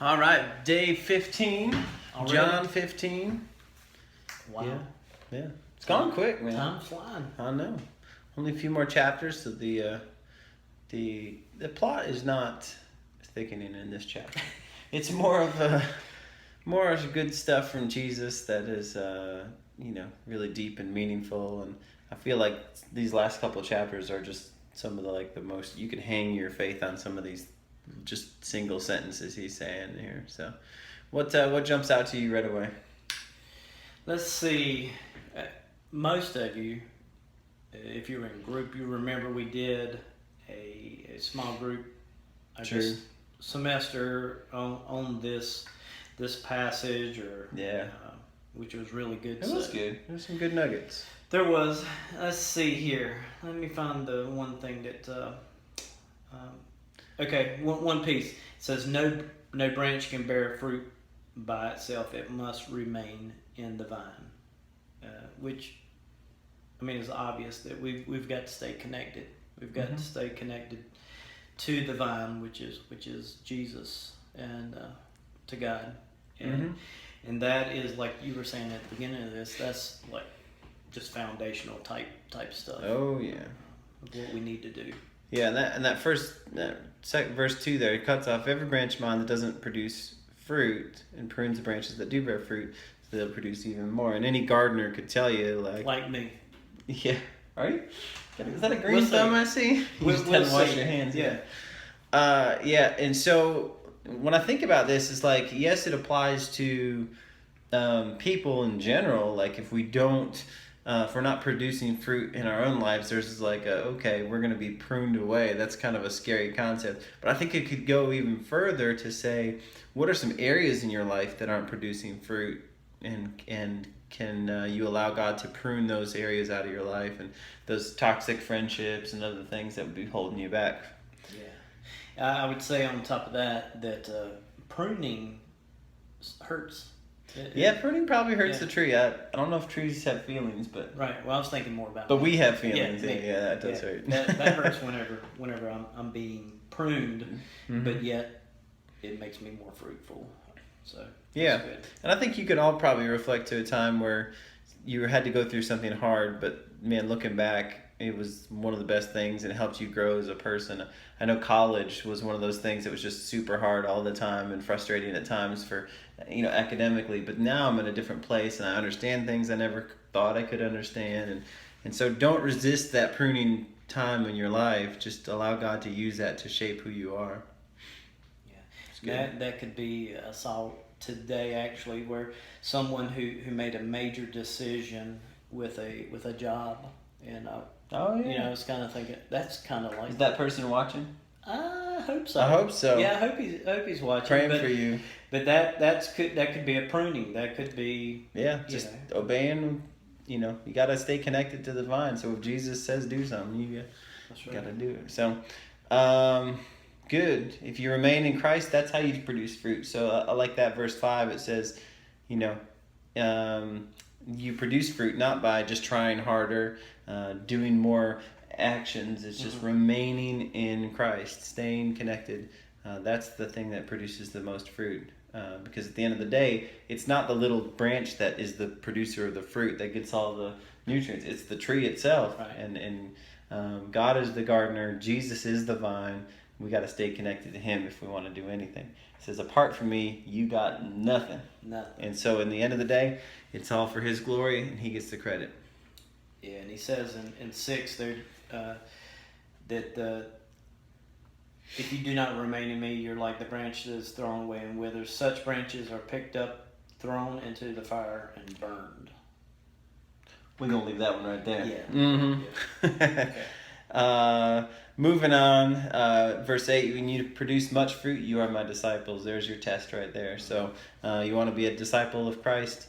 All right, day 15, Already? John 15. Wow. Yeah. It's gone quick, man. Time's flying. I know. Only a few more chapters, so the plot is not thickening in this chapter. It's more of good stuff from Jesus that is really deep and meaningful, and I feel like these last couple of chapters are just some of the most you can hang your faith on some of these just single sentences he's saying here. So what jumps out to you right away? Let's see. Most of you, if you were in group, you remember we did a small group, Sure. guess, semester on this passage, or which was really good. It was good. There were some good nuggets. There was. Let's see here. Let me find the one thing that. Okay, one piece. It says no branch can bear fruit by itself. It must remain in the vine, which, I mean, is obvious that we've got to stay connected. We've got to stay connected to the vine, which is Jesus, and to God, and that is, like you were saying at the beginning of this. That's like just foundational type stuff. Oh yeah. Of what we need to do. Yeah, and that second verse 2 there, it cuts off every branch of mine that doesn't produce fruit and prunes the branches that do bear fruit, so they'll produce even more. And any gardener could tell you, like me. Yeah, are you? Is that a green We'll thumb see. I see? You We'll just had to wash see. your hands. Yeah. Yeah, and so when I think about this, it's like, yes, it applies to people in general. Like if we don't, if we're not producing fruit in our own lives, there's like okay, we're going to be pruned away. That's kind of a scary concept. But I think it could go even further to say, what are some areas in your life that aren't producing fruit, and can you allow God to prune those areas out of your life, and those toxic friendships and other things that would be holding you back? Yeah, I would say on top of that pruning hurts. Pruning probably hurts Yeah. the tree. I don't know if trees have feelings, but Right. Well, I was thinking more about. but we have feelings. me. Yeah, that does hurt. That hurts whenever I'm being pruned, Mhm. but yet it makes me more fruitful. So Yeah. that's good. And I think you could all probably reflect to a time where you had to go through something hard, but man, looking back, it was one of the best things, and it helped you grow as a person. I know college was one of those things that was just super hard all the time and frustrating at times for, academically, but now I'm in a different place and I understand things I never thought I could understand. And so don't resist that pruning time in your life. Just allow God to use that to shape who you are. It's good. That could be a solve today, actually, where someone who made a major decision with a job, and Oh yeah. it's kind of thinking that's kind of like. Is that person watching? I hope so. I hope so. Yeah, I hope he's watching. Praying for you. But that could be a pruning. That could be. Yeah, just obeying. You got to stay connected to the vine. So if Jesus says do something, you That's right. got to do it. So, good. If you remain in Christ, that's how you produce fruit. So I like that verse 5. It says, you produce fruit not by just trying harder, doing more actions. It's just remaining in Christ, staying connected. That's the thing that produces the most fruit. Because at the end of the day, it's not the little branch that is the producer of the fruit that gets all the nutrients. It's the tree itself. Right. And God is the gardener. Jesus is the vine. We got to stay connected to Him if we want to do anything. It says, apart from me, you got nothing. Nothing. And so in the end of the day, it's all for His glory, and He gets the credit. Yeah, and he says in 6 there that if you do not remain in me, you're like the branch that is thrown away and withers. Such branches are picked up, thrown into the fire, and burned. We're going to leave that one right there. Yeah. Mm-hmm. Okay. Moving on, verse 8, when you produce much fruit, you are my disciples. There's your test right there. So you want to be a disciple of Christ?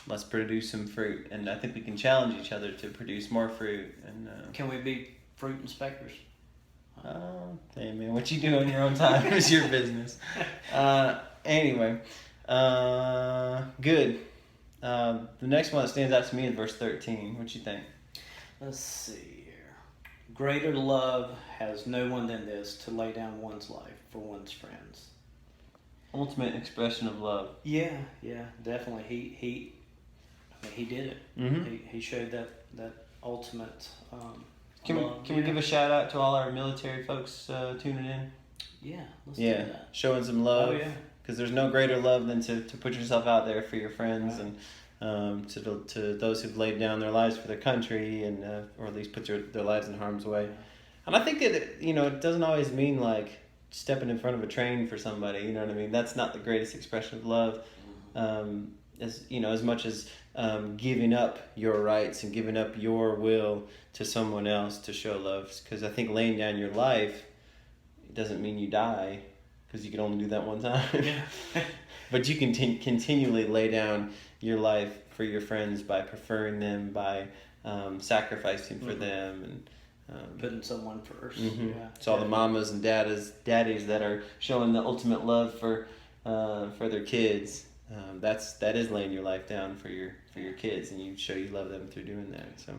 Let's produce some fruit. And I think we can challenge each other to produce more fruit. And Can we be fruit inspectors? hey man, what you do in your own time is your business. Anyway, good. The next one that stands out to me is verse 13. What you think? Let's see here. Greater love has no one than this, to lay down one's life for one's friends. ultimate expression of love. Yeah, definitely. He did it. Mm-hmm. He showed that ultimate. Can love. we give a shout out to all our military folks tuning in? Yeah, let's do that. Showing some love. Oh yeah. Because there's no greater love than to put yourself out there for your friends, Right. and to those who've laid down their lives for their country, and or at least put their lives in harm's way. And I think it doesn't always mean like stepping in front of a train for somebody. You know what I mean? That's not the greatest expression of love. As much as giving up your rights and giving up your will to someone else to show love. Because I think laying down your life, it doesn't mean you die. Because you can only do that one time. Yeah. But you can continually lay down your life for your friends by preferring them, by sacrificing for them, and putting someone first. Mm-hmm. Yeah. It's all the mamas and daddies that are showing the ultimate love for their kids. That is laying your life down for your kids, and you show you love them through doing that. So.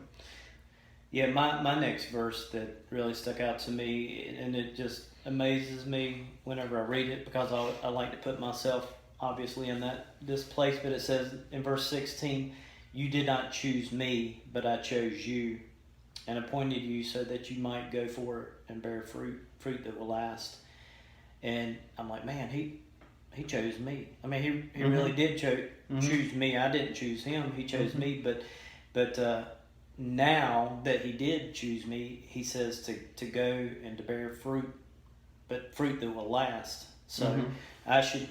Yeah, my next verse that really stuck out to me, and it just amazes me whenever I read it, because I like to put myself obviously in this place, but it says in verse 16, "You did not choose me, but I chose you and appointed you so that you might go forth and bear fruit that will last." And I'm like, man, he chose me. I mean, he Mm-hmm. really did choose me. I didn't choose him. He chose Mm-hmm. me, but now that he did choose me, he says to go and to bear fruit, but fruit that will last. So Mm-hmm. I should,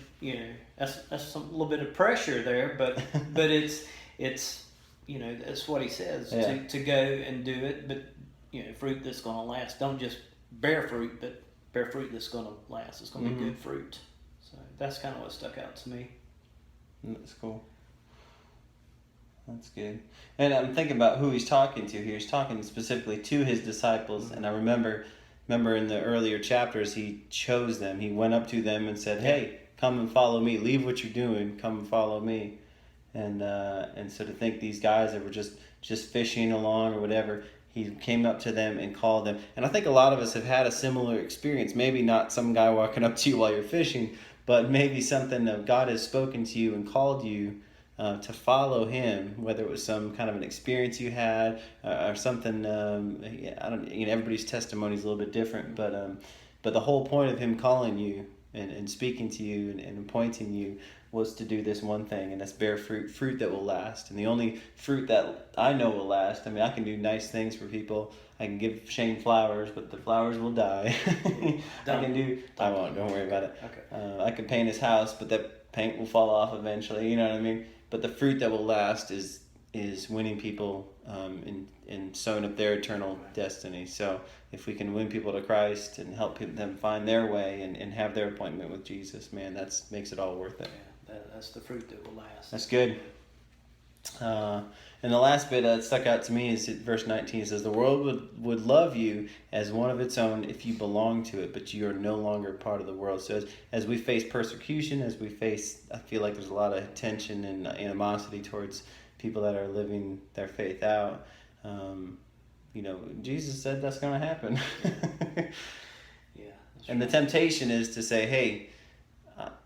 that's a little bit of pressure there, but it's that's what he says, to go and do it, but fruit that's going to last. Don't just bear fruit, but bear fruit that's going to last. It's going to be good fruit. So that's kind of what stuck out to me. That's cool. That's good. And I'm thinking about who he's talking to here. He's talking specifically to his disciples. And I remember in the earlier chapters, he chose them. He went up to them and said, "Hey, come and follow me. Leave what you're doing. Come and follow me." And so to think these guys that were just fishing along or whatever, he came up to them and called them. And I think a lot of us have had a similar experience. Maybe not some guy walking up to you while you're fishing, but maybe something of God has spoken to you and called you to follow him, whether it was some kind of an experience you had or something. I don't. Everybody's testimony is a little bit different, but the whole point of him calling you and speaking to you and appointing you was to do this one thing, and that's bear fruit that will last. And the only fruit that I know will last. I mean, I can do nice things for people. I can give Shane flowers, but the flowers will die. I won't. Don't worry about it. Okay. I can paint his house, but that paint will fall off eventually. You know what I mean? But the fruit that will last is winning people and sowing up their eternal destiny. So if we can win people to Christ and help them find their way and have their appointment with Jesus, man, that makes it all worth it. Yeah, that's the fruit that will last. That's good. And the last bit that stuck out to me is verse 19. It says, "The world would love you as one of its own if you belong to it, but you are no longer part of the world." So as we face persecution, I feel like there's a lot of tension and animosity towards people that are living their faith out. Jesus said that's going to happen. Yeah. And the temptation is to say, hey,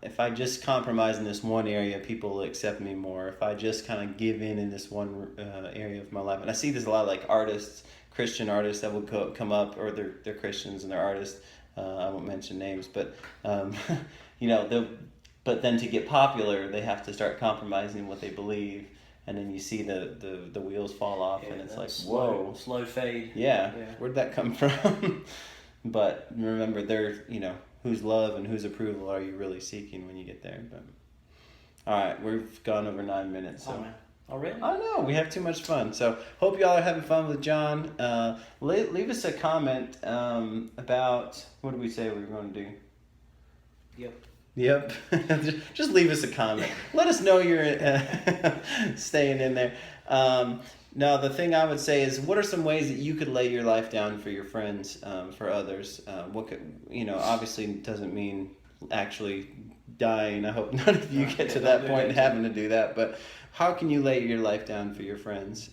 if I just compromise in this one area, people will accept me more. If I just kind of give in this one area of my life. And I see this a lot of like artists, Christian artists that will come up, or they're Christians and they're artists. I won't mention names, but but then to get popular, they have to start compromising what they believe. And then you see the wheels fall off, and it's like, whoa. Slow fade. Yeah. Where'd that come from? But remember, whose love and whose approval are you really seeking when you get there? But all right, we've gone over 9 minutes. So. Oh, man. Already? I know, we have too much fun. So hope y'all are having fun with John. Leave us a comment about, what did we say we were going to do? Yep. Just leave us a comment. Let us know you're staying in there. Now, the thing I would say is, what are some ways that you could lay your life down for your friends, for others? Obviously doesn't mean actually dying. I hope none of you get to that point having to do that. But how can you lay your life down for your friends?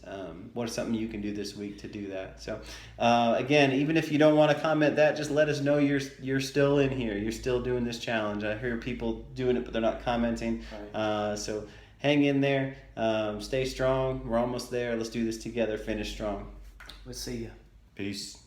What is something you can do this week to do that? So, again, even if you don't want to comment that, just let us know you're still in here. You're still doing this challenge. I hear people doing it, but they're not commenting. Right. So hang in there. Stay strong. We're almost there. Let's do this together. Finish strong. We'll see you. Peace.